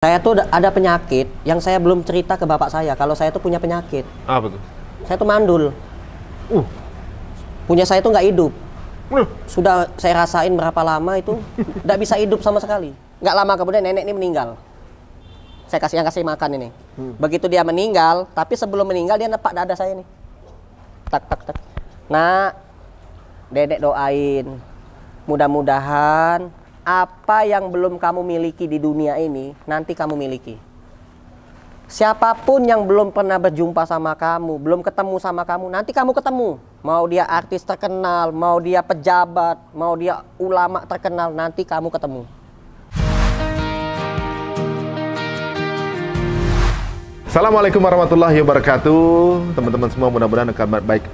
Saya tuh ada penyakit yang saya belum cerita ke bapak saya kalau saya tuh punya penyakit. Apa tuh? Saya tuh mandul. Uh, Punya saya tuh nggak hidup. uh, Sudah saya rasain berapa lama itu nggak bisa hidup sama sekali. Nggak lama kemudian nenek ini meninggal. Saya kasih makan ini. Begitu dia meninggal, tapi sebelum meninggal dia nepak dada saya nih. Tak tak tak. Nah, dedek doain. Mudah-mudahan apa yang belum kamu miliki di dunia ini nanti kamu miliki. Siapapun yang belum pernah berjumpa sama kamu, belum ketemu sama kamu, nanti kamu ketemu. Mau dia artis terkenal, mau dia pejabat, mau dia ulama terkenal, nanti kamu ketemu. Assalamualaikum warahmatullahi wabarakatuh. Teman-teman semua, mudah-mudahan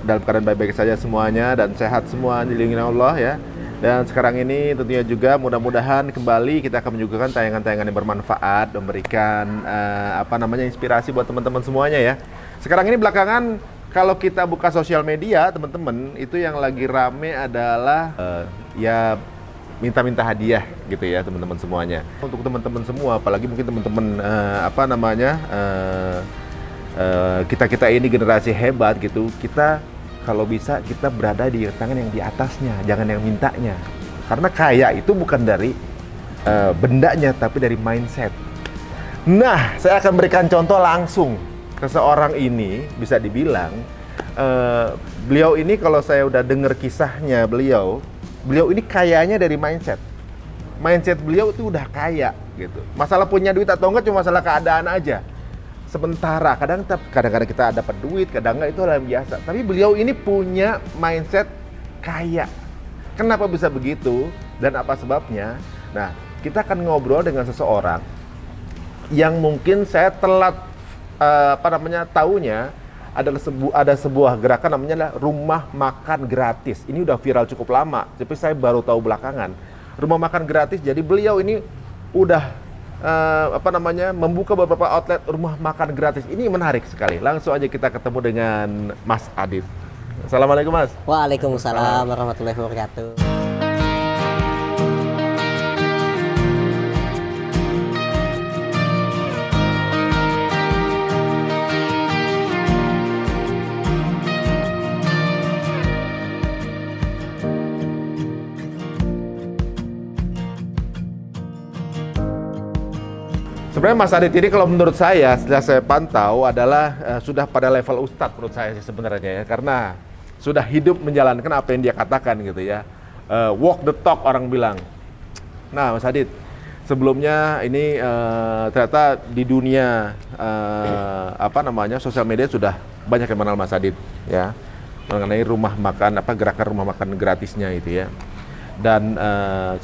dalam keadaan baik-baik saja semuanya dan sehat semua, dilindungi Allah ya. Dan sekarang ini tentunya juga mudah-mudahan kembali kita akan menyuguhkan tayangan-tayangan yang bermanfaat, memberikan inspirasi buat teman-teman semuanya ya. Sekarang ini belakangan kalau kita buka sosial media, teman-teman, itu yang lagi rame adalah minta-minta hadiah gitu ya, teman-teman semuanya. Untuk teman-teman semua, apalagi mungkin teman-teman kita ini generasi hebat gitu, kita kalau bisa kita berada di tangan yang di atasnya, jangan yang mintanya. Karena kaya itu bukan dari bendanya, tapi dari mindset. Nah, saya akan berikan contoh langsung. Seseorang ini bisa dibilang, beliau ini kalau saya udah dengar kisahnya beliau ini kayanya dari mindset. Mindset beliau itu udah kaya gitu. Masalah punya duit atau enggak cuma masalah keadaan aja. Sementara kadang-kadang kita dapat duit, kadang enggak, itu hal yang biasa. Tapi beliau ini punya mindset kaya. Kenapa bisa begitu dan apa sebabnya? Nah, kita akan ngobrol dengan seseorang yang mungkin saya telat taunya ada sebuah gerakan namanya rumah makan gratis. Ini udah viral cukup lama, tapi saya baru tahu belakangan. Rumah makan gratis. Jadi beliau ini udah membuka beberapa outlet rumah makan gratis. Ini menarik sekali. Langsung aja kita ketemu dengan Mas Adit. Assalamualaikum Mas. Waalaikumsalam warahmatullahi wabarakatuh. Sebenarnya Mas Adit ini kalau menurut saya, setelah saya pantau adalah sudah pada level ustadz menurut saya sih sebenarnya ya. Karena sudah hidup menjalankan apa yang dia katakan gitu ya. Walk the talk orang bilang. Nah Mas Adit, sebelumnya ini ternyata di dunia sosial media sudah banyak yang mengenal Mas Adit ya. Mengenai rumah makan, gerakan rumah makan gratisnya itu ya. Dan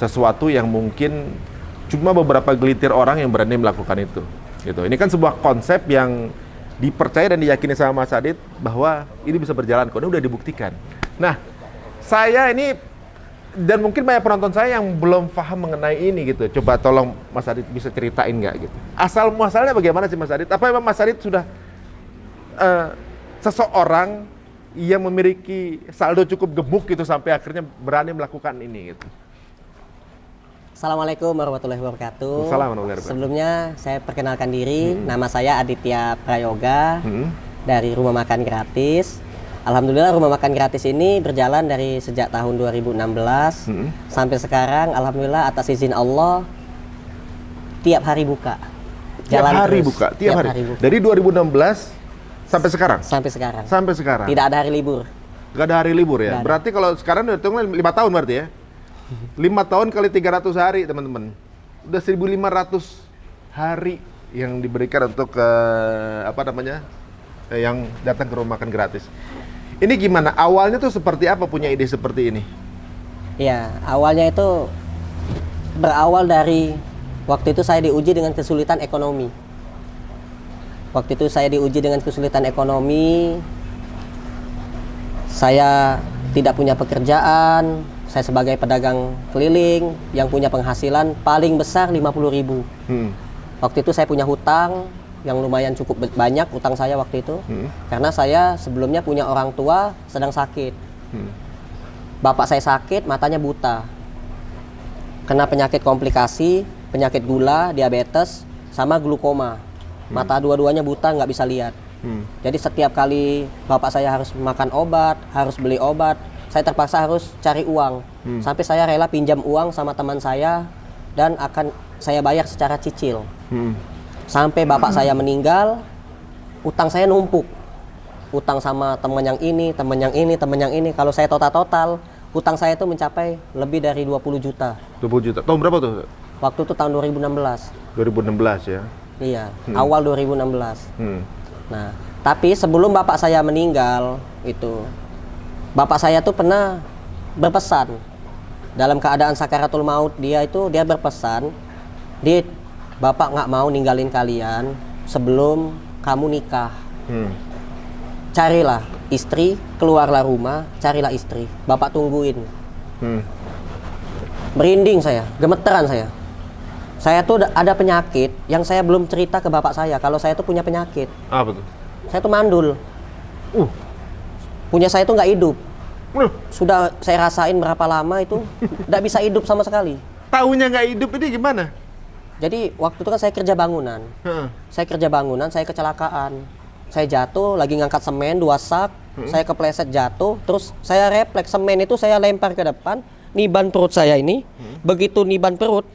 sesuatu yang mungkin cuma beberapa gelintir orang yang berani melakukan itu. Gitu. Ini kan sebuah konsep yang dipercaya dan diyakini sama Mas Adit bahwa ini bisa berjalan. Kok ini udah dibuktikan. Nah, saya ini dan mungkin banyak penonton saya yang belum paham mengenai ini gitu. Coba tolong Mas Adit bisa ceritain nggak gitu. Asal muasalnya bagaimana sih Mas Adit? Apa memang Mas Adit sudah seseorang yang memiliki saldo cukup gemuk gitu sampai akhirnya berani melakukan ini gitu? Assalamualaikum warahmatullahi wabarakatuh. Assalamualaikum. Sebelumnya saya perkenalkan diri, nama saya Aditya Prayoga dari Rumah Makan Gratis. Alhamdulillah rumah makan gratis ini berjalan dari sejak tahun 2016 sampai sekarang. Alhamdulillah atas izin Allah tiap hari buka. Tiap hari buka. Dari 2016 sampai sekarang. Sampai sekarang. Tidak ada hari libur. Gak ada hari libur ya. Berarti kalau sekarang udah 5 tahun berarti ya. 5 tahun kali 300 hari teman-teman, udah 1.500 hari yang diberikan untuk yang datang ke rumah makan gratis. Ini gimana? Awalnya tuh seperti apa punya ide seperti ini? Ya, awalnya itu berawal dari waktu itu saya diuji dengan kesulitan ekonomi. Saya tidak punya pekerjaan. Saya sebagai pedagang keliling yang punya penghasilan paling besar 50.000. Waktu itu saya punya hutang yang lumayan cukup banyak, hutang saya waktu itu. Karena saya sebelumnya punya orang tua sedang sakit. Bapak saya sakit, matanya buta. Kena penyakit komplikasi, penyakit gula, diabetes. sama glukoma. Mata dua-duanya buta, nggak bisa lihat. Jadi setiap kali bapak saya harus makan obat, harus beli obat, saya terpaksa harus cari uang. Sampai saya rela pinjam uang sama teman saya dan akan saya bayar secara cicil. Sampai bapak saya meninggal, utang saya numpuk. Utang sama teman yang ini, teman yang ini, teman yang ini. Kalau saya total, utang saya itu mencapai lebih dari 20 juta. 20 juta. Tahun berapa tuh? Waktu itu tahun 2016. 2016 ya. Iya, awal 2016. Nah, tapi sebelum bapak saya meninggal itu, bapak saya tuh pernah berpesan dalam keadaan sakaratul maut, dia berpesan, "Dit, bapak nggak mau ninggalin kalian sebelum kamu nikah. Carilah istri, keluarlah rumah, carilah istri. Bapak tungguin." Merinding saya, gemeteran saya. Saya tuh ada penyakit yang saya belum cerita ke bapak saya kalau saya tuh punya penyakit. Apa tuh? Saya tuh mandul. Punya saya tuh nggak hidup. Sudah saya rasain berapa lama itu nggak bisa hidup sama sekali. Taunya nggak hidup ini gimana? Jadi waktu itu kan saya kerja bangunan. Saya kecelakaan. Saya jatuh, lagi ngangkat semen 2 sak, saya kepleset jatuh, terus saya refleks semen itu saya lempar ke depan, niban perut saya ini. Begitu niban perut,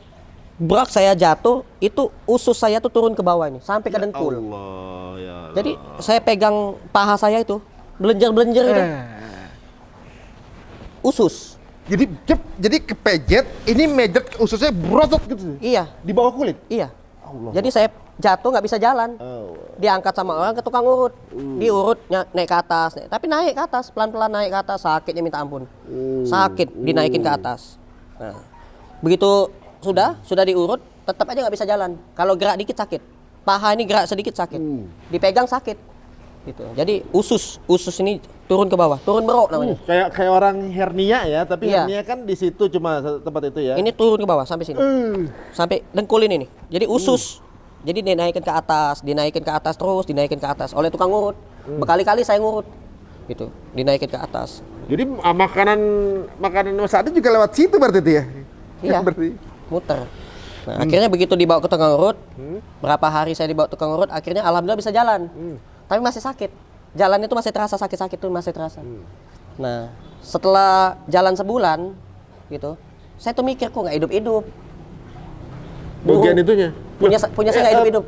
brak saya jatuh, itu usus saya tuh turun ke bawah ini sampai ke dengkul. Ya Allah. Jadi saya pegang paha saya itu, belenjer-belenjer itu. Usus. Jadi kepejet, ini mejet ususnya berotot gitu. Iya. Di bawah kulit. Iya. Jadi saya jatuh nggak bisa jalan. Diangkat sama orang ke tukang urut. Diurut naik ke atas. Tapi naik ke atas, pelan-pelan naik ke atas, sakitnya minta ampun. Sakit dinaikin ke atas. Nah, begitu sudah diurut, tetap aja nggak bisa jalan. Kalau gerak dikit sakit. Paha ini gerak sedikit sakit. Dipegang sakit. Gitu. Jadi usus ini turun ke bawah, turun berok namanya. Kayak orang hernia ya, tapi Iya. hernia kan di situ cuma tempat itu ya. Ini turun ke bawah sampai sini. Sampai dengkul ini. Jadi usus. Jadi dinaikin ke atas terus, dinaikin ke atas oleh tukang ngurut. Berkali-kali saya ngurut. Gitu. Dinaikin ke atas. Jadi makanan saat itu juga lewat situ berarti itu ya? Iya. Berarti. Muter. Nah, akhirnya begitu dibawa ke tukang urut, berapa hari saya dibawa ke tukang urut, akhirnya alhamdulillah bisa jalan. Tapi masih sakit. Jalan itu masih terasa, sakit-sakit itu masih terasa. Nah, setelah jalan sebulan, gitu, saya tuh mikir kok nggak hidup-hidup. Bagian itunya? Punya saya nggak hidup-hidup.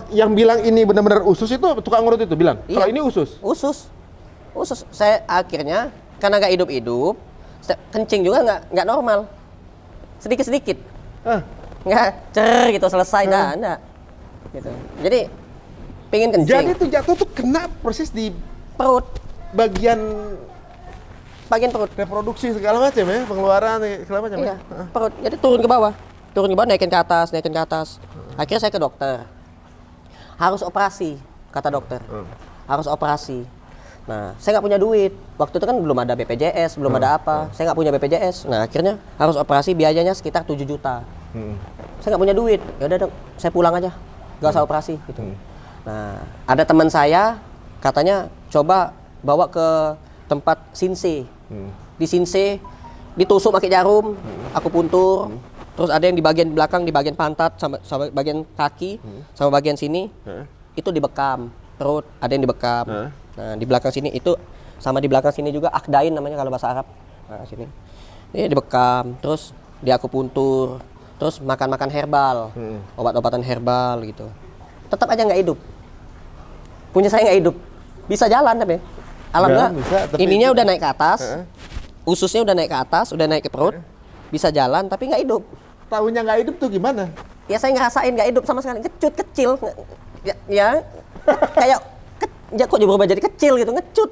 Yang bilang ini benar-benar usus itu tukang urut itu bilang? Iya. Kalau ini usus? Usus. Saya akhirnya, karena nggak hidup-hidup, kencing juga nggak normal. Sedikit-sedikit. Nggak cer gitu selesai, nggak. Gitu. Jadi pengen kencing. Jadi itu jatuh tuh kena persis di perut, bagian perut, reproduksi segala macam ya, pengeluaran segala macam. iya, perut. Jadi turun ke bawah, naikin ke atas. Akhirnya saya ke dokter. Harus operasi, kata dokter. Harus operasi. Nah, saya nggak punya duit. Waktu itu kan belum ada BPJS, belum ada apa. Saya nggak punya BPJS. Nah, akhirnya harus operasi, biayanya sekitar 7 juta. Saya nggak punya duit. Ya udah dong, saya pulang aja, nggak usah operasi gitu. Nah, ada teman saya katanya coba bawa ke tempat Sinse. Di Sinse ditusuk pakai jarum, aku puntur. Terus ada yang di bagian belakang, di bagian pantat sama bagian kaki, sama bagian sini itu dibekam. Perut ada yang dibekam. Nah, di belakang sini itu sama di belakang sini juga akdain namanya kalau bahasa Arab. Nah, sini. Ini dibekam, terus diakupuntur, terus makan herbal. Obat-obatan herbal gitu. Tetap aja nggak hidup. Punya saya nggak hidup. Bisa jalan tapi. Alhamdulillah. Bisa, tapi ininya udah naik ke atas. Ususnya udah naik ke atas, udah naik ke perut. Bisa jalan tapi nggak hidup. Tahunya nggak hidup tuh gimana? Ya saya ngerasain nggak hidup sama sekali. Ngecut kecil. Ya kayak ya kok berubah jadi kecil gitu, ngecut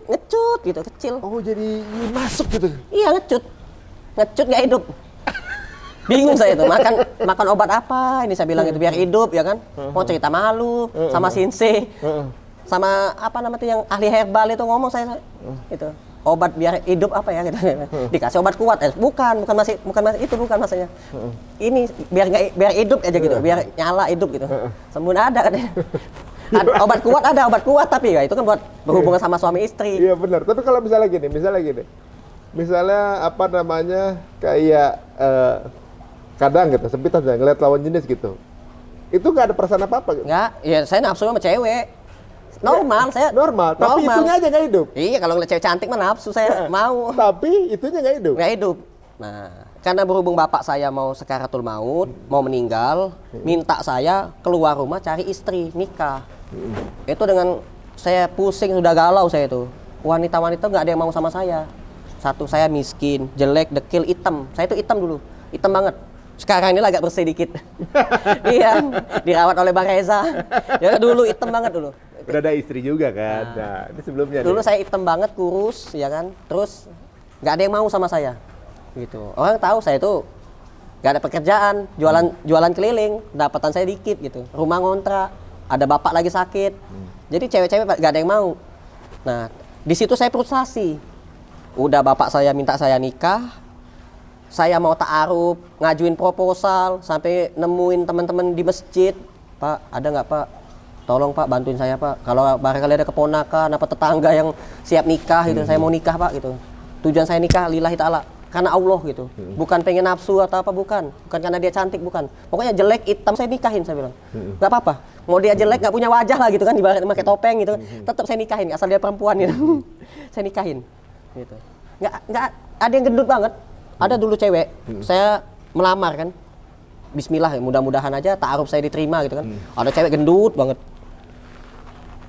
gitu, kecil. Oh, jadi masuk gitu. Iya, ngecut nggak hidup. Bingung saya tuh, makan obat apa ini, saya bilang itu biar hidup ya kan. Mau cerita malu sama Sinse, sama apa namanya yang ahli herbal itu ngomong saya itu obat biar hidup apa ya gitu. Dikasih obat kuat, bukan masih itu bukan maksudnya. Ini biar hidup aja gitu, biar nyala hidup gitu. Sembunyi ada kan. Obat kuat tapi ya itu kan buat berhubungan sama suami istri. Iya benar. Tapi kalau misalnya gini, misalnya apa namanya kayak kadang gitu, sempitan ngeliat lawan jenis gitu. Itu nggak ada perasaan apa-apa? Nggak, ya saya nafsu sama cewek. Normal, saya Normal, tapi itunya aja nggak hidup. Iya, kalau ngeliat cewek cantik mah nafsu saya mau. Tapi itunya nggak hidup. Nggak hidup. Nah, karena berhubung bapak saya mau sekaratul maut, mau meninggal, minta saya keluar rumah cari istri, nikah. Itu dengan saya pusing, sudah galau saya itu. Wanita-wanita nggak ada yang mau sama saya. Satu, saya miskin, jelek, dekil, hitam. Saya itu hitam dulu, hitam banget. Sekarang ini agak bersih dikit. Iya, dirawat oleh Bang Reza. Ya dulu hitam banget dulu. Udah ada istri juga kan? Nah, ini sebelumnya. Dulu saya hitam banget, kurus, ya kan. Terus nggak ada yang mau sama saya. Gitu. Orang tahu saya itu nggak ada pekerjaan, jualan keliling, pendapatan saya dikit gitu. Rumah ngontrak, ada bapak lagi sakit. Jadi cewek-cewek nggak ada yang mau. Nah, di situ saya frustasi. Udah bapak saya minta saya nikah, saya mau ta'aruf, ngajuin proposal, sampai nemuin teman-teman di masjid. Pak, ada nggak Pak? Tolong Pak, bantuin saya Pak. Kalau barangkali ada keponakan, apa tetangga yang siap nikah gitu, saya mau nikah Pak gitu. Tujuan saya nikah lillahi ta'ala, karena Allah gitu. Bukan pengen nafsu atau apa, bukan karena dia cantik, bukan. Pokoknya jelek, hitam, saya nikahin, saya bilang. Nggak apa-apa. Mau dia jelek, nggak punya wajah lah gitu kan, ibaratnya pakai topeng gitu. Tetap saya nikahin, asal dia perempuan gitu. Saya nikahin. Gitu. Nggak ada yang gendut banget. Ada dulu cewek, saya melamar kan. Bismillah, mudah-mudahan aja ta'aruf saya diterima gitu kan. Ada cewek gendut banget.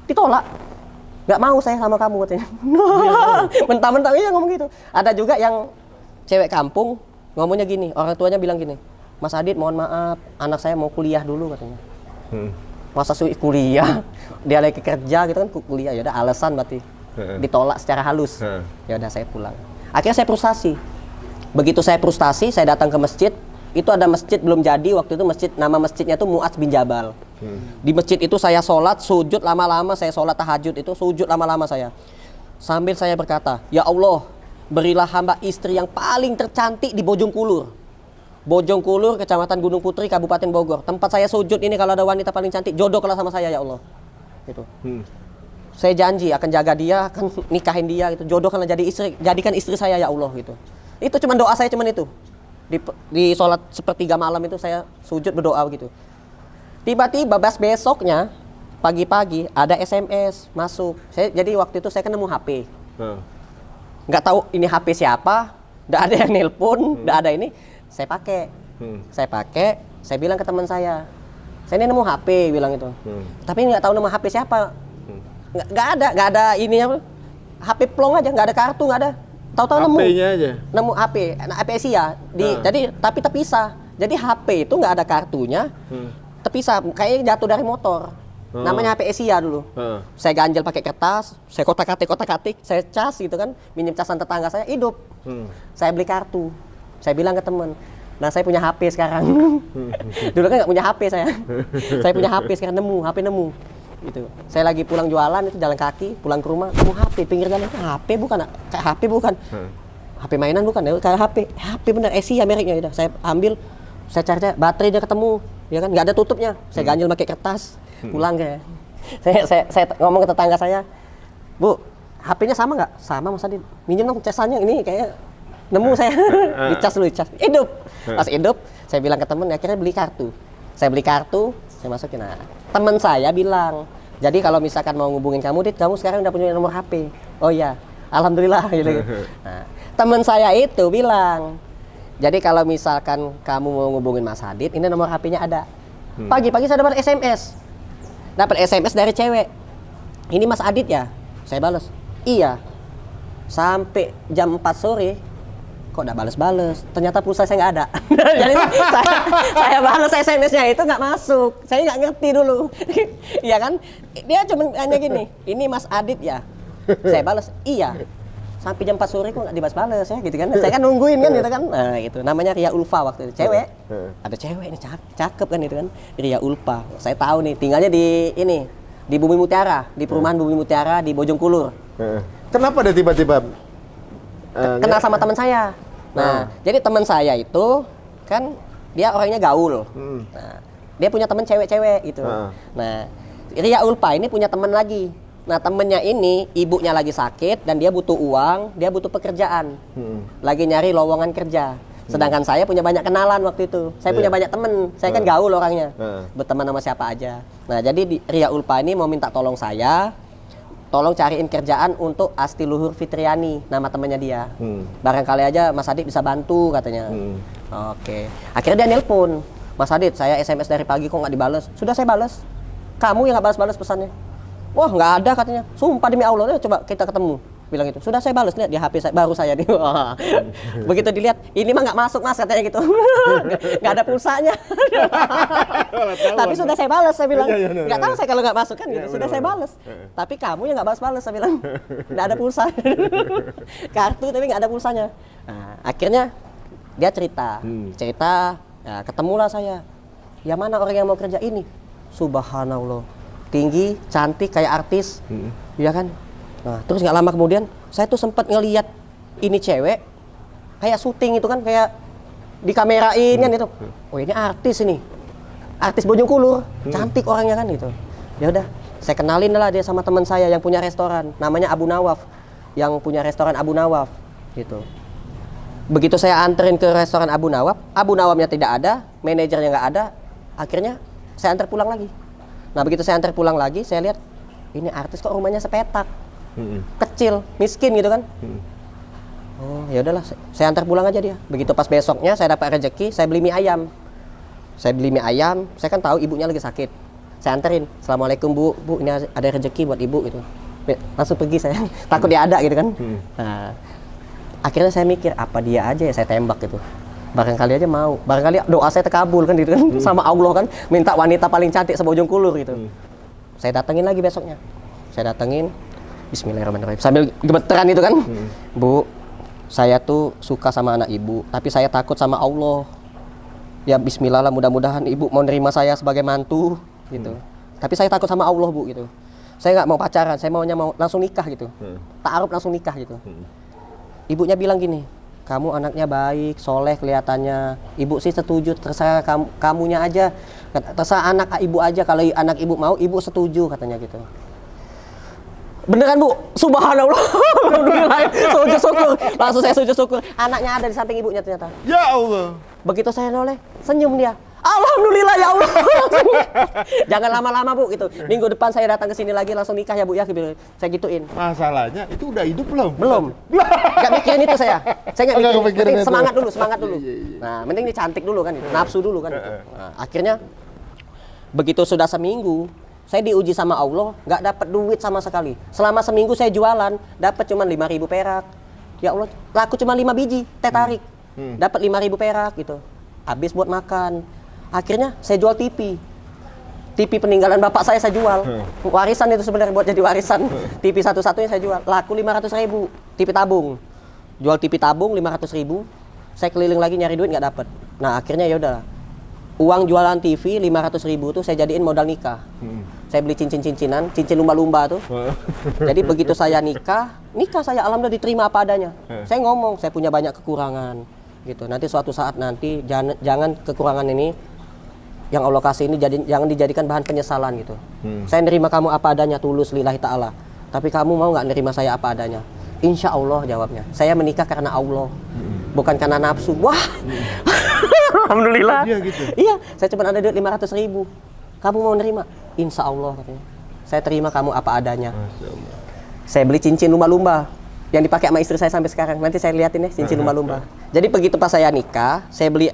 Ditolak. Nggak mau saya sama kamu katanya. Mentah-mentah iya ngomong gitu. Ada juga yang cewek kampung ngomongnya gini, orang tuanya bilang gini, Mas Adit mohon maaf, anak saya mau kuliah dulu katanya. Masa kuliah? Dia lagi kerja gitu kan, kuliah, ya udah alasan berarti. Ditolak secara halus. Ya udah saya pulang. Akhirnya saya frustasi. Begitu saya frustasi, saya datang ke masjid. Itu ada masjid belum jadi waktu itu, masjid, nama masjidnya itu Mu'adz bin Jabal. Di masjid itu saya sholat, sujud lama-lama, saya sholat tahajud itu, sujud lama-lama saya. Sambil saya berkata, ya Allah, berilah hamba istri yang paling tercantik di Bojongkulur. Bojongkulur, Kecamatan Gunung Putri, Kabupaten Bogor. Tempat saya sujud ini kalau ada wanita paling cantik, jodohkanlah sama saya ya Allah. Gitu. Saya janji akan jaga dia, akan nikahin dia gitu. Jodohkanlah jadi istri, jadikan istri saya ya Allah gitu. Itu cuma doa saya, cuman itu. Di sholat sepertiga malam itu saya sujud berdoa gitu. Tiba-tiba besoknya pagi-pagi ada SMS masuk. Jadi waktu itu saya kan nemu HP. Nggak tahu ini HP siapa, nggak ada yang nelpon, nggak ada ini. Saya pakai. Saya bilang ke teman saya ini nemu HP, bilang itu. Tapi nggak tahu nama HP siapa. Nggak ada ininya. HP plong aja, nggak ada kartu, nggak ada. Tahu-tahu nemu. HP-nya aja. Nemu HP Asia. Jadi tapi terpisah. Jadi HP itu nggak ada kartunya. Terpisah, kayaknya jatuh dari motor. Namanya HP Asia dulu. Saya ganjel pakai kertas, saya kotak-katik, saya cas gitu kan, minjem casan tetangga saya, hidup. Saya beli kartu. Saya bilang ke teman, nah saya punya HP sekarang. Dulu kan nggak punya HP saya. Saya punya HP sekarang, HP nemu. Gitu. Saya lagi pulang jualan itu jalan kaki, pulang ke rumah, nemu HP pinggir jalan. HP bukan, kayak HP bukan. HP mainan bukan, kayak HP bener, Asia mereknya. Udah saya ambil, saya cari baterainya ketemu, ya kan, nggak ada tutupnya. Saya ganjil pakai kertas, pulang kayak. Saya ngomong ke tetangga saya, Bu, HP-nya sama nggak? Sama Mas Adit. Minjem dong casannya, ini kayak nemu saya. Dicas dulu, hidup. Pas hidup, saya bilang ke temen, akhirnya beli kartu. Saya beli kartu, saya masukin. Nah, teman saya bilang, jadi kalau misalkan mau ngubungin kamu, Dit, kamu sekarang udah punya nomor HP. Oh iya, alhamdulillah gitu. Nah, teman saya itu bilang, jadi kalau misalkan kamu mau ngubungin Mas Adit, ini nomor HP-nya ada. Pagi-pagi saya dapat SMS. Dapat SMS dari cewek. Ini Mas Adit ya? Saya balas, iya. Sampai jam 4 sore, kok nggak balas-balas? Ternyata pulsa saya nggak ada. Jadi saya balas SMS-nya itu nggak masuk. Saya nggak ngerti dulu. Iya kan? Dia cuma hanya gini, ini Mas Adit ya? Saya balas, iya. Sampai jam 4 sore kok nggak dibalas-balas ya, gitu kan? Saya kan nungguin kan, gitu kan? Nah itu namanya Ria Ulfa waktu itu, cewek. Ada cewek ini cakep kan itu kan? Ria Ulfa. Saya tahu nih, tinggalnya di ini, di Bumi Mutiara, di perumahan Bumi Mutiara di Bojongkulur. Kenapa dia tiba-tiba kenal sama teman saya? Nah, jadi teman saya itu kan dia orangnya gaul. Nah, dia punya teman cewek-cewek gitu. Nah, Ria Ulfa ini punya teman lagi. Nah, temennya ini ibunya lagi sakit dan dia butuh uang, dia butuh pekerjaan. Lagi nyari lowongan kerja. Sedangkan saya punya banyak kenalan waktu itu. Saya punya banyak temen. Saya kan gaul orangnya. Berteman sama siapa aja. Nah, jadi Ria Ulpa ini mau minta tolong saya. Tolong cariin kerjaan untuk Asti Luhur Fitriani, nama temennya dia. Barangkali aja Mas Adit bisa bantu katanya. Oke. Akhirnya dia nelpon. Mas Adit, saya SMS dari pagi kok nggak dibales. Sudah saya bales. Kamu yang nggak balas-balas pesannya. Wah, nggak ada katanya. Sumpah demi Allah, coba kita ketemu. Bilang itu. Sudah saya balas, lihat di HP saya, baru saya nih. Begitu dilihat, ini mah nggak masuk Mas katanya gitu. Nggak ada pulsanya. Tapi sudah saya balas, saya bilang. Nggak tahu saya kalau nggak masuk kan gitu. Sudah saya balas. Tapi kamu yang nggak balas-balas, saya bilang. Nggak ada pulsa. Kartu tapi nggak ada pulsanya. Nah, akhirnya dia cerita. Ya, ketemulah saya. Ya mana orang yang mau kerja ini? Subhanallah. Tinggi, cantik, kayak artis. Iya kan? Nah, terus nggak lama kemudian, saya tuh sempat ngelihat ini cewek kayak syuting itu kan, kayak dikamerain kan itu. Oh, ini artis ini. Artis Bojongkulur, cantik orangnya kan gitu. Ya udah, saya kenalin lah dia sama teman saya yang punya restoran, namanya Abu Nawaf. Yang punya restoran Abu Nawaf gitu. Begitu saya anterin ke restoran Abu Nawafnya tidak ada, manajernya nggak ada. Akhirnya saya antar pulang lagi. Nah, begitu saya antar pulang lagi, saya lihat ini artis kok rumahnya sepetak, kecil, miskin gitu kan. Oh, ya udahlah, saya antar pulang aja dia. Begitu pas besoknya saya dapat rezeki, saya beli mie ayam. Saya kan tahu ibunya lagi sakit. Saya anterin, Assalamualaikum Bu, ini ada rezeki buat ibu gitu. Langsung pergi saya, takut dia ada gitu kan. Nah, akhirnya saya mikir apa dia aja ya saya tembak gitu. Barangkali aja mau, barangkali doa saya terkabul kan gitu kan, sama Allah kan, minta wanita paling cantik sebojongkulur gitu. Saya datengin lagi besoknya, Bismillahirrahmanirrahim, sambil gemeteran itu kan. Bu, saya tuh suka sama anak ibu, tapi saya takut sama Allah. Ya Bismillah lah, mudah-mudahan ibu mau nerima saya sebagai mantu gitu. Tapi saya takut sama Allah Bu gitu. Saya nggak mau pacaran, saya maunya mau langsung nikah gitu. Ta'aruf langsung nikah gitu. Ibunya bilang gini, kamu anaknya baik, soleh kelihatannya. Ibu sih setuju, terserah kamunya aja. Terserah anak ibu aja, kalau anak ibu mau, ibu setuju katanya gitu. Beneran Bu, subhanallah. Alhamdulillah, sujud syukur. Langsung saya sujud syukur. Anaknya ada di samping ibunya ternyata. Ya Allah. Begitu saya noleh, senyum dia. Alhamdulillah ya Allah. Jangan lama-lama Bu gitu. Minggu depan saya datang ke sini lagi langsung nikah ya Bu ya. Saya gituin. Masalahnya itu udah hidup belum? Belum. Gak mikirin itu saya. Saya nggak mikirin. itu. Semangat dulu. Nah, mending dia cantik dulu kan, gitu. Nafsu dulu kan. Gitu. Nah, akhirnya begitu sudah seminggu, saya diuji sama Allah, nggak dapat duit sama sekali. Selama seminggu saya jualan, dapat cuma 5.000 perak. Ya Allah, laku cuma 5 biji teh tarik. Dapat 5.000 perak gitu. Habis buat makan. Akhirnya saya jual TV peninggalan bapak saya jual. Warisan itu sebenarnya buat jadi warisan. TV satu-satunya saya jual. Laku 500.000. TV tabung. Jual TV tabung 500.000. Saya keliling lagi nyari duit nggak dapat. Nah akhirnya ya udah. Uang jualan TV 500.000 tuh saya jadiin modal nikah. Saya beli cincin-cincinan, cincin lumba-lumba tuh. Jadi begitu saya nikah saya alhamdulillah diterima apa adanya. Saya ngomong, saya punya banyak kekurangan. Gitu. Nanti suatu saat nanti jangan kekurangan ini yang Allah kasih ini jangan dijadikan bahan penyesalan gitu. Saya nerima kamu apa adanya tulus lillahi ta'ala. Tapi kamu mau nggak nerima saya apa adanya? Insya Allah jawabnya. Saya menikah karena Allah, bukan karena nafsu. Wah, alhamdulillah. Iya gitu. Iya, saya cuma ada duit 500.000. Kamu mau nerima? Insya Allah katanya. Saya terima kamu apa adanya. Saya beli cincin lumba-lumba yang dipakai sama istri saya sampai sekarang. Nanti saya liatin ya cincin lumba-lumba. Jadi begitu pas saya nikah, saya beli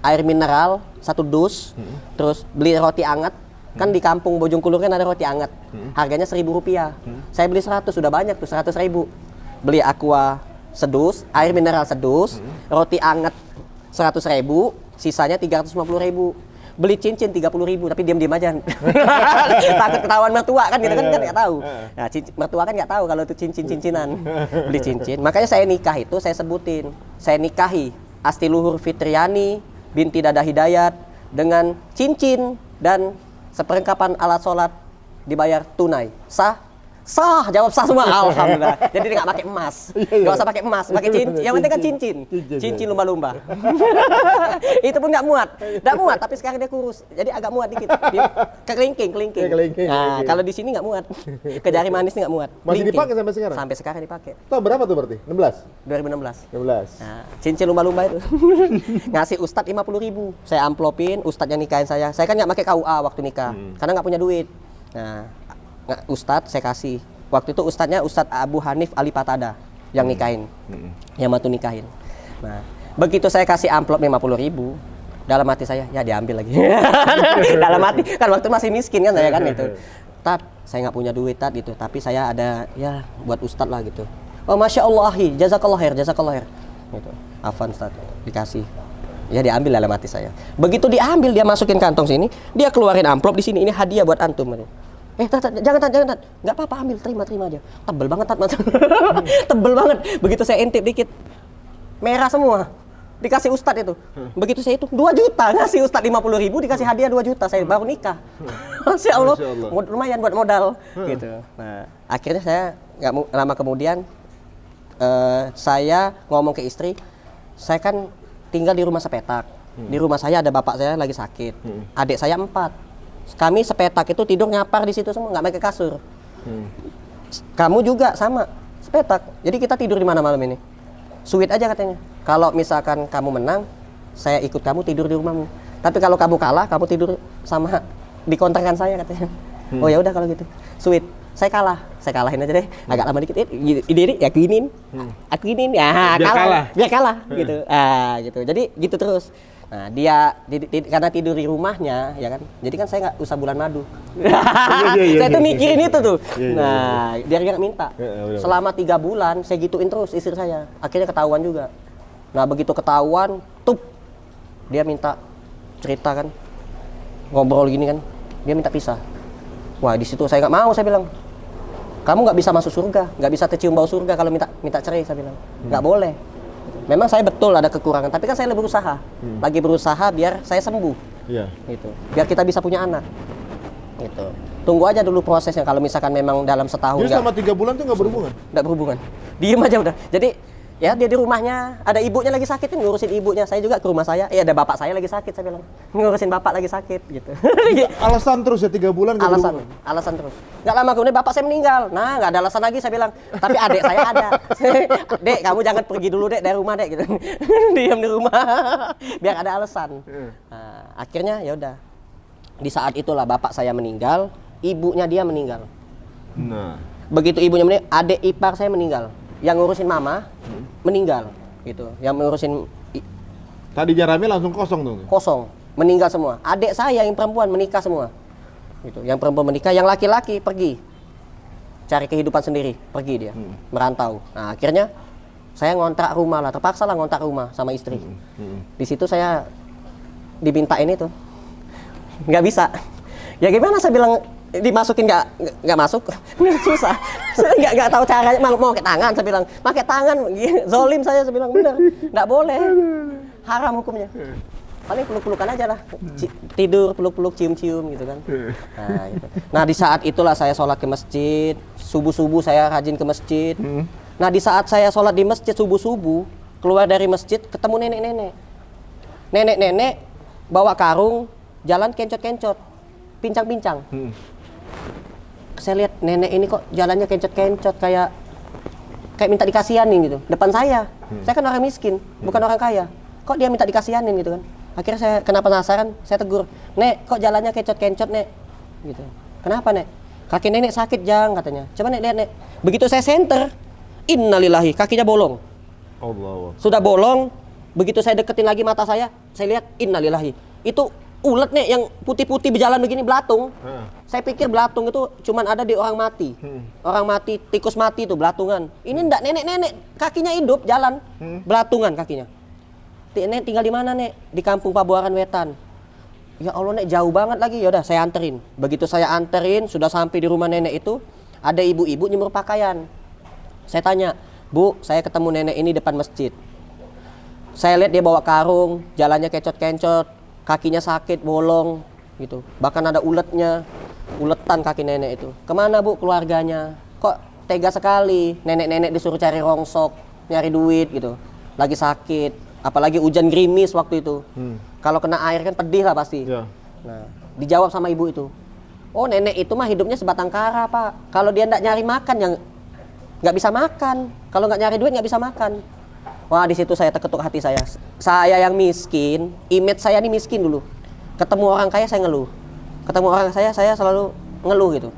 air mineral 1 dus, terus beli roti anget. Kan di kampung Bojongkulur kan ada roti anget. Harganya Rp1.000. Saya beli 100, sudah banyak tuh 100.000. Beli aqua sedus, air mineral sedus, roti anget 100.000, sisanya 350.000. Beli cincin 30.000, tapi diam-diam aja. Takut ketahuan mertua kan, gitu kan nggak tahu. Nah, mertua kan nggak tahu kalau itu cincin-cincinan. Beli cincin. Makanya saya nikah itu saya sebutin, saya nikahi Asti Luhur Fitriani binti Dada Hidayat dengan cincin dan seperlengkapan alat sholat dibayar tunai. Sah? Sah, jawab sah semua. Alhamdulillah. Jadi dia nggak pakai emas. Nggak usah pakai emas, pakai cincin. Yang penting kan cincin. Cincin lumba-lumba. Itu pun nggak muat. Nggak muat, tapi sekarang dia kurus. Jadi agak muat dikit. Dia kelingking. Nah, kalau di sini nggak muat. Ke jari manis nggak muat. Masih Kelingking. dipakai sampai sekarang? Sampai sekarang dipakai. Tahun berapa tuh berarti? 16? 2016. 16. Nah, cincin lumba-lumba itu. Ngasih ustadz 50.000. Saya amplopin, ustadz yang nikahin saya. Saya kan nggak pakai KUA waktu nikah. Karena nggak punya duit. Nah, ustadz saya kasih. Waktu itu ustadznya Ustadz Abu Hanif Ali Patada yang nikahin. Yang bantu nikahin. Nah, begitu saya kasih amplop 50.000, dalam hati saya, ya diambil lagi. Dalam hati, kan waktu masih miskin kan saya kan itu. Tat, saya nggak punya duit tat gitu. Tapi saya ada, ya buat ustadz lah gitu. Oh Masya Allah, jazakallah khair. Gitu. Afan ustadz, dikasih. Ya diambil dalam hati saya. Begitu diambil, dia masukin kantong sini, dia keluarin amplop di sini, ini hadiah buat antum. Jangan tat, nggak apa-apa, ambil, terima aja. Tebel banget tat, tebel banget. Begitu saya intip dikit, merah semua. Dikasih ustadz itu. Begitu saya itu 2 juta, ngasih ustadz 50.000, dikasih hadiah 2 juta. Saya baru nikah. Masya Allah, lumayan buat modal. Gitu. Nah, akhirnya saya nggak lama kemudian saya ngomong ke istri, saya kan tinggal di rumah sepetak. Di rumah saya ada bapak saya lagi sakit, adik saya 4. Kami sepetak itu tidur nyapar di situ semua, nggak pakai kasur. Kamu juga sama sepetak. Jadi kita tidur di mana malam ini? Sweet aja katanya. Kalau misalkan kamu menang, saya ikut kamu tidur di rumahmu. Tapi kalau kamu kalah, kamu tidur sama di kontrakan saya katanya. Oh ya udah kalau gitu. Sweet. Saya kalahin aja deh. Agak lama dikit. Ini yakinin. Yakinin. Ya, biar kalah gitu. Gitu. Jadi gitu terus. Nah, dia karena tidur di rumahnya, ya kan. Jadi kan saya nggak usah bulan madu. Saya tuh mikirin itu tuh. Nah, biar dia nggak minta. Selama 3 bulan saya gituin terus istri saya. Akhirnya ketahuan juga. Nah, begitu ketahuan, dia minta cerita kan, ngobrol gini kan, dia minta pisah. Wah, di situ saya nggak mau, saya bilang, kamu nggak bisa masuk surga, nggak bisa tercium bau surga kalau minta cerai, saya bilang, nggak boleh. Memang saya betul ada kekurangan, tapi kan saya lagi berusaha biar saya sembuh, gitu, biar kita bisa punya anak, gitu. Tunggu aja dulu prosesnya. Kalau misalkan memang dalam setahun. Jadi selama 3 bulan tuh nggak berhubungan? Nggak berhubungan, diem aja udah. Jadi ya dia di rumahnya, ada ibunya lagi sakit, ngurusin ibunya. Saya juga ke rumah saya, ada bapak saya lagi sakit, saya bilang ngurusin bapak lagi sakit, gitu. Alasan terus ya 3 bulan nggak berhubungan? Alasan terus. Nggak lama kemudian bapak saya meninggal. Nah, nggak ada alasan lagi, saya bilang. Tapi adik saya ada. Dek, kamu jangan pergi dulu dek dari rumah dek, gitu. Diam di rumah, biar ada alasan. Nah, akhirnya ya udah. Di saat itulah bapak saya meninggal, ibunya dia meninggal. Nah, begitu ibunya meninggal, adik ipar saya meninggal. Yang ngurusin mama meninggal, gitu. Yang ngurusin tadinya rame langsung kosong tuh. Kosong, meninggal semua. Adik saya yang perempuan menikah semua, gitu. Yang perempuan menikah, yang laki-laki pergi cari kehidupan sendiri, pergi dia merantau. Nah, akhirnya saya ngontrak rumah lah, terpaksa lah ngontrak rumah sama istri. Di situ saya dimintain itu, nggak bisa. Ya gimana, saya bilang dimasukin nggak masuk, susah. Saya nggak tahu caranya, mau pakai tangan, saya bilang pakai tangan, zolim saya bilang bener, nggak boleh, haram hukumnya. Paling peluk-pelukan aja lah, tidur peluk-peluk, cium-cium gitu kan. Nah, gitu. Nah, di saat itulah saya sholat ke masjid, subuh-subuh saya rajin ke masjid. Nah, di saat saya sholat di masjid subuh-subuh, keluar dari masjid ketemu nenek-nenek bawa karung, jalan kencot-kencot, pincang-pincang. Saya lihat nenek ini kok jalannya kencot-kencot, kayak minta dikasihanin gitu depan saya. Saya kan orang miskin, bukan orang kaya. Kok dia minta dikasihanin gitu kan? Akhirnya saya penasaran, saya tegur, "Nek, kok jalannya kencot-kencot, Nek?" Gitu. "Kenapa, Nek?" "Kaki nenek sakit, Jang," katanya. "Coba Nek lihat, Nek." Begitu saya senter, innalillahi, kakinya bolong. Allah. Sudah bolong, begitu saya deketin lagi mata saya lihat innalillahi. Itu ulet nih yang putih-putih berjalan begini, belatung. Saya pikir belatung itu cuman ada di orang mati. Orang mati, tikus mati itu belatungan. Ini enggak, nenek-nenek kakinya hidup jalan, belatungan kakinya. Nek tinggal di mana, Nek? Di Kampung Pabuaran Wetan. Ya Allah, Nek, jauh banget lagi. Ya udah, saya anterin. Begitu saya anterin, sudah sampai di rumah nenek itu, ada ibu-ibu nyemur pakaian. Saya tanya, "Bu, saya ketemu nenek ini depan masjid. Saya lihat dia bawa karung, jalannya kencot-kencot, kakinya sakit, bolong gitu. Bahkan ada uletan kaki nenek itu. Kemana, Bu, keluarganya?" kok tega sekali, nenek-nenek disuruh cari rongsok, nyari duit gitu, lagi sakit, apalagi hujan gerimis waktu itu. Kalau kena air kan pedih lah pasti. Ya. Nah, dijawab sama ibu itu, oh nenek itu mah hidupnya sebatang kara pak, kalau dia nggak nyari makan yang nggak bisa makan, kalau nggak nyari duit nggak bisa makan. Wah, di situ saya terketuk hati saya. Saya yang miskin, image saya ini miskin dulu. Ketemu orang kaya saya ngeluh, ketemu orang saya selalu ngeluh gitu.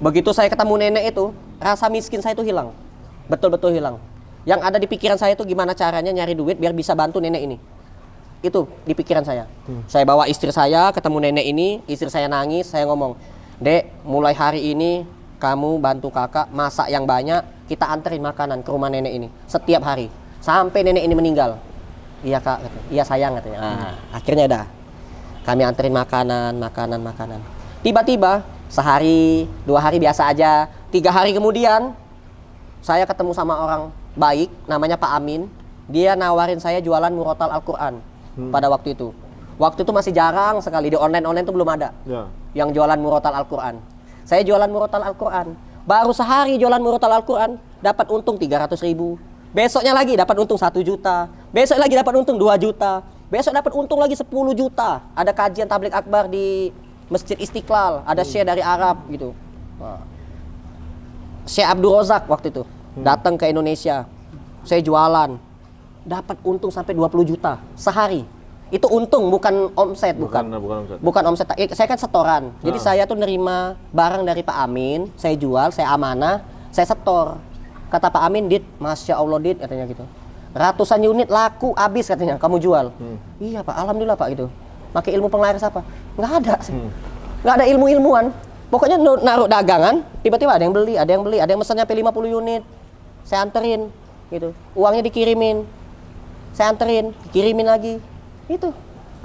Begitu saya ketemu nenek itu, rasa miskin saya itu hilang, betul-betul hilang. Yang ada di pikiran saya itu gimana caranya nyari duit biar bisa bantu nenek ini. Itu di pikiran saya. Saya bawa istri saya ketemu nenek ini, istri saya nangis, saya ngomong, Dek, mulai hari ini kamu bantu kakak masak yang banyak, kita anterin makanan ke rumah nenek ini setiap hari sampai nenek ini meninggal. Iya kak, iya sayang katanya. Nah, akhirnya dah kami anterin makanan. Tiba-tiba sehari, 2 hari biasa aja, 3 hari kemudian saya ketemu sama orang baik namanya Pak Amin. Dia nawarin saya jualan murotal Al-Quran pada waktu itu. Waktu itu masih jarang sekali, di online itu belum ada yang jualan murotal Al-Quran. Saya jualan murotal Al-Quran, baru sehari jualan murotal Al-Quran dapat untung 300.000. Besoknya lagi dapat untung 1 juta, besok lagi dapat untung 2 juta, besok dapat untung lagi 10 juta. Ada kajian tabligh akbar di Masjid Istiqlal, ada syekh dari Arab gitu. Syekh Abdul Razak waktu itu datang ke Indonesia. Saya jualan, dapat untung sampai 20 juta sehari. Itu untung, bukan omset, bukan omset. Bukan omset. Saya kan setoran. Jadi saya tuh nerima barang dari Pak Amin, saya jual, saya amanah, saya setor. Kata Pak Amin, Dit, Masya Allah Dit, katanya gitu. Ratusan unit laku, habis katanya, kamu jual. Iya Pak, Alhamdulillah Pak gitu. Pakai ilmu penglaris apa? Nggak ada. Nggak ada ilmu-ilmuan. Pokoknya naruh dagangan, tiba-tiba ada yang beli, ada yang mesen nyampe 50 unit. Saya anterin gitu. Uangnya dikirimin. Saya anterin, dikirimin lagi. Itu.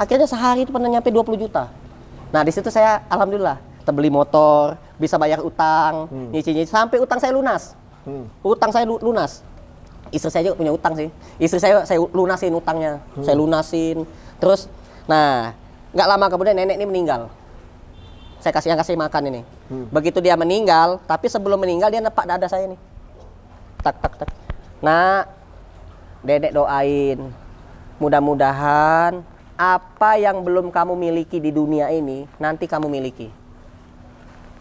Akhirnya sehari itu pernah nyampe 20 juta. Nah, di situ saya alhamdulillah terbeli motor, bisa bayar utang, nyicil sampai utang saya lunas. Utang saya lunas. Istri saya juga punya utang sih. Istri saya lunasin utangnya. Saya lunasin. Terus nah, nggak lama kemudian nenek ini meninggal. Saya kasih makan ini. Begitu dia meninggal, tapi sebelum meninggal dia nepak dada saya nih. Tak. Nah, Dedek doain. Mudah-mudahan apa yang belum kamu miliki di dunia ini nanti kamu miliki.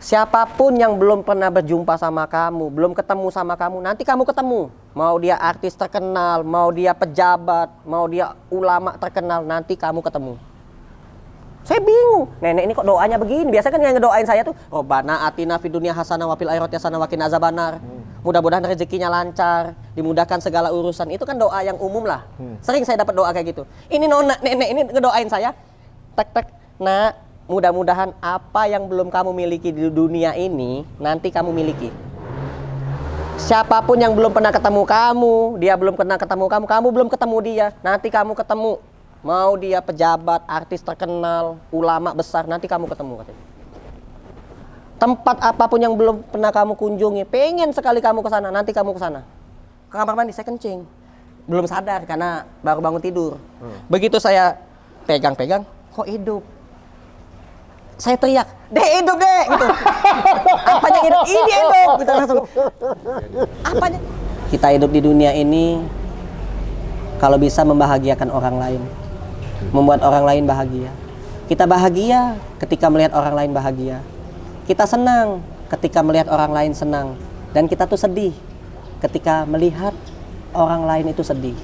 Siapapun yang belum pernah berjumpa sama kamu, belum ketemu sama kamu, nanti kamu ketemu. Mau dia artis terkenal, mau dia pejabat, mau dia ulama terkenal, nanti kamu ketemu. Saya bingung, nenek ini kok doanya begini? Biasanya kan yang ngedoain saya tuh, Robbana atina fid dunya hasanah wa fil akhirati hasanah wa qina azabannar. Mudah-mudahan rezekinya lancar, dimudahkan segala urusan. Itu kan doa yang umum lah. Sering saya dapat doa kayak gitu. Ini nona, nenek ini ngedoain saya. Tak. Nah, mudah-mudahan apa yang belum kamu miliki di dunia ini nanti kamu miliki. Siapapun yang belum pernah ketemu kamu, dia belum pernah ketemu kamu belum ketemu dia, nanti kamu ketemu. Mau dia pejabat, artis terkenal, ulama besar, nanti kamu ketemu katanya. Tempat apapun yang belum pernah kamu kunjungi, pengen sekali kamu ke sana, nanti kamu ke sana. Ke kamar mandi saya kencing. Belum sadar karena baru bangun tidur. Begitu saya pegang-pegang, kok hidup. Saya teriak, Dek hidup Dek gitu. Apanya hidup? Ini hidup gitu langsung. Apanya? Kita hidup di dunia ini kalau bisa membahagiakan orang lain. Membuat orang lain bahagia. Kita bahagia ketika melihat orang lain bahagia. Kita senang ketika melihat orang lain senang. Dan kita tuh sedih ketika melihat orang lain itu sedih.